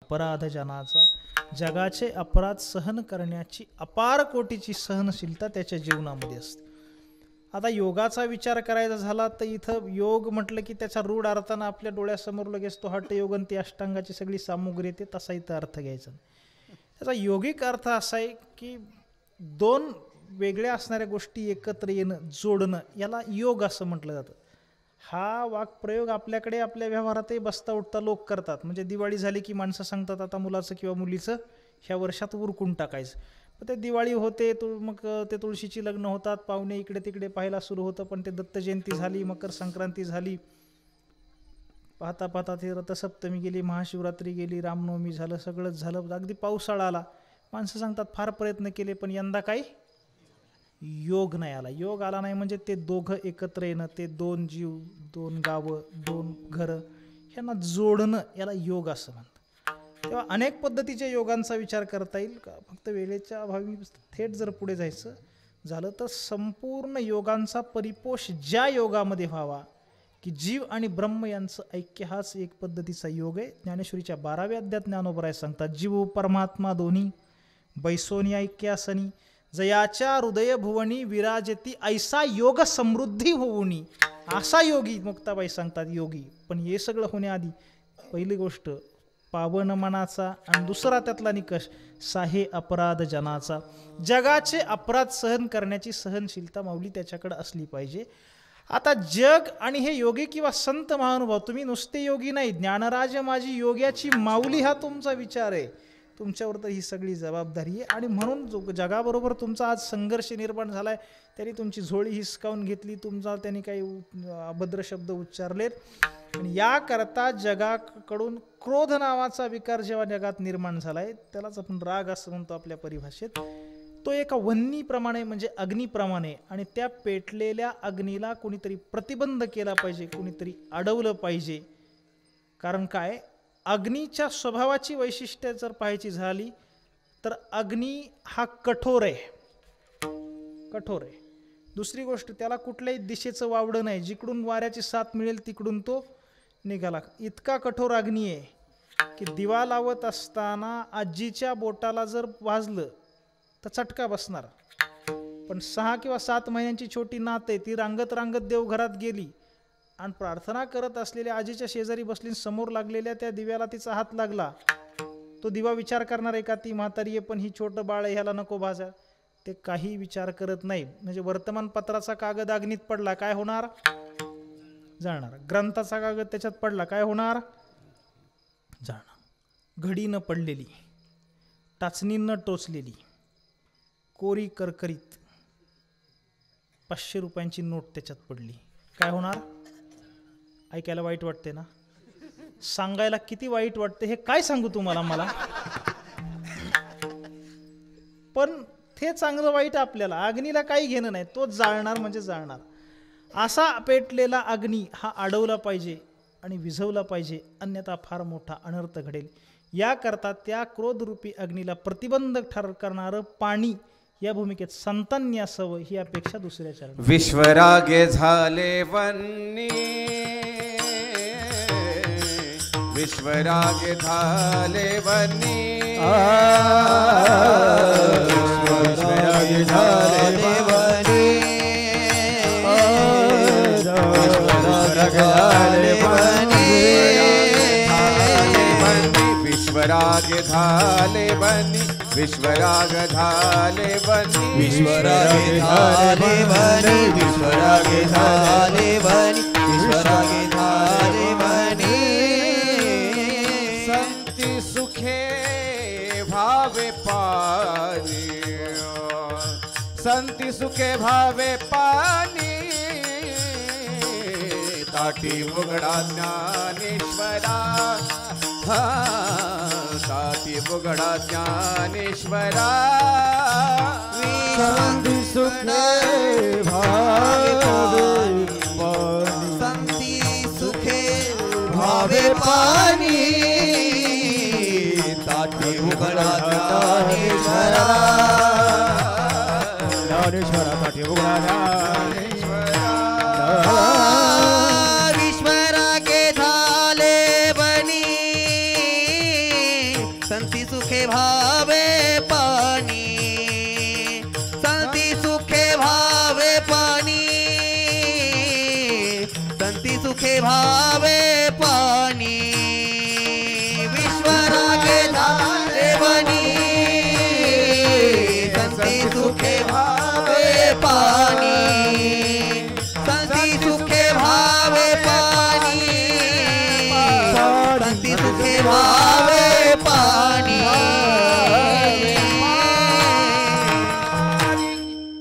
अपराध जनाचा, जगाचे अपराध सहन करण्याची अपार कोटीची सहनशीलता त्याच्या जीवनामध्ये असते. आता योगाचा विचार करायचा झाला तर इथं योग म्हटलं की त्याचा रूढ अर्थानं आपल्या डोळ्यासमोर लगेच तो हठयोग आणि ती अष्टांगाची सगळी सामुग्री येते, तसा इथं अर्थ घ्यायचा नाही. त्याचा योगिक अर्थ असा आहे की दोन वेगळ्या असणाऱ्या गोष्टी एकत्र येणं, जोडणं, याला योग असं म्हटलं जातं. हा वाक्प्रयोग आपल्याकडे आपल्या व्यवहारातही बसता उठता लोक करतात. म्हणजे दिवाळी झाली की माणसं सांगतात आता मुलाचं किंवा मुलीचं ह्या वर्षात उरकून टाकायचं. पण ते दिवाळी होते, मग ते तुळशीची लग्न होतात, पाहुणे इकडे तिकडे पाहायला सुरू होतं. पण ते दत्त जयंती झाली, मकर संक्रांती झाली, पाहता पाहता ते रथसप्तमी गेली, महाशिवरात्री गेली, रामनवमी झालं, सगळंच झालं, अगदी पावसाळा आला. माणसं सांगतात फार प्रयत्न केले पण यंदा काही योग नाही आला. योग आला नाही म्हणजे ते दोघं एकत्र येणं, ते दोन जीव, दोन गावं, दोन घरं ह्यांना जोडणं, याला योग असं म्हणतात. तेव्हा अनेक पद्धतीच्या योगांचा विचार करता येईल का, फक्त वेळेच्या अभावी थेट जर पुढे जायचं झालं तर संपूर्ण योगांचा परिपोष ज्या योगामध्ये व्हावा की जीव आणि ब्रह्म यांचं ऐक्य, हाच एक पद्धतीचा योग आहे. ज्ञानेश्वरीच्या 12व्या अध्यायात ज्ञानोबराय सांगतात, जीव परमात्मा दोन्ही बैसोनी ऐक्यासनी, जयाच्या हृदय भुवनी विराजती, ऐसा योग समृद्धी होऊनी. असा योगी मुक्ताबाई सांगतात योगी. पण हे सगळं होण्याआधी पहिली गोष्ट पावन मनाचा आणि दुसरा त्यातला निकष साहे अपराध जनाचा. जगाचे अपराध सहन करण्याची सहनशीलता माऊली त्याच्याकडे असली पाहिजे. आता जग आणि हे योगी किंवा संत महानुभाव, तुम्ही नुसते योगी नाही, ज्ञानराज माझी योग्याची माऊली हा तुमचा विचार आहे. तुमच्यावर तर ही सगळी जबाबदारी आहे. आणि म्हणून जगाबरोबर तुमचा आज संघर्ष निर्माण झाला आहे. त्यांनी तुमची झोळी हिसकावून घेतली, तुमचा त्यांनी काही अभद्र शब्द उच्चारलेत. आणि याकरता जगाकडून क्रोध नावाचा विकार जेव्हा जगात निर्माण झाला आहे, त्यालाच आपण राग असं म्हणतो आपल्या परिभाषेत, तो एका वन्नीप्रमाणे म्हणजे अग्नीप्रमाणे. आणि त्या पेटलेल्या अग्नीला कोणीतरी प्रतिबंध केला पाहिजे, कोणीतरी अडवलं पाहिजे. कारण काय, अग्नीच्या स्वभावाची वैशिष्ट्ये जर पाहायची झाली तर अग्नी हा कठोर आहे, कठोर आहे. दुसरी गोष्ट, त्याला कुठल्याही दिशेचं वावडं नाही, जिकडून वाऱ्याची साथ मिळेल तिकडून तो निघाला. इतका कठोर अग्नी आहे की दिवा लावत असताना आजीच्या बोटाला जर वाजलं तर चटका बसणार. पण 6 किंवा 7 महिन्यांची छोटी नात आहे, ती रांगत रांगत देवघरात गेली आणि प्रार्थना करत असलेल्या आजीच्या शेजारी बसली, समोर लागलेल्या त्या दिव्याला तिचा हात लागला. तो दिवा विचार करणार आहे का ती म्हातारी आहे पण ही छोटं बाळ आहे, ह्याला नको भाजा? ते काही विचार करत नाही. म्हणजे वर्तमानपत्राचा कागद अग्नीत पडला, काय होणार? जाणार. ग्रंथाचा कागद त्याच्यात पडला, काय होणार? जाणार. घडी न पडलेली, टाचणी न टोचलेली, कोरी करकरीत 500 रुपयांची नोट त्याच्यात पडली, काय होणार? ऐकायला वाईट वाटते ना, सांगायला किती वाईट वाटते हे काय सांगू तुम्हाला मला. पण ते चांगलं वाईट आपल्याला, अग्नीला काही घेणं नाही, तो जाळणार म्हणजे जाळणार. असा पेटलेला अग्नी हा अडवला पाहिजे आणि विझवला पाहिजे, अन्यथा फार मोठा अनर्थ घडेल. याकरता त्या क्रोधरूपी अग्नीला प्रतिबंध करणारं पाणी या भूमिकेत संतांनी असावं, ही अपेक्षा दुसऱ्या चरणी. विश्वरागे झाले वन्नी, विश्वरागे झाले वन्नी, विश्वरागे झाले वन्नी, विश्वराग झाले बनी, विश्वराग झाले बनी, विश्वराग झाले बनी, विश्वराग झाले बनी, विश्वराग झाले बनी. संती सुखे भावे पानी, संती सुखे भावे पानी, ताटी उघडा ज्ञानेश्वरा, ताटी उघडा ज्ञानेश्वरा. संती सुखे भावे पानी, संती सुखे भावे पानी, ताटी उघडा ज्ञानेश्वरा, ज्ञानेश्वरा ताटी उघडा ज्ञानेश्वरा. संती सुखे भावे पाणी संती सुखे भावे पाणी संती सुखे भावे पाणी विश्वरागे धारे बनी संती सुखे भावे पाणी संती सुखे भावे पाणी संती सुखे भावे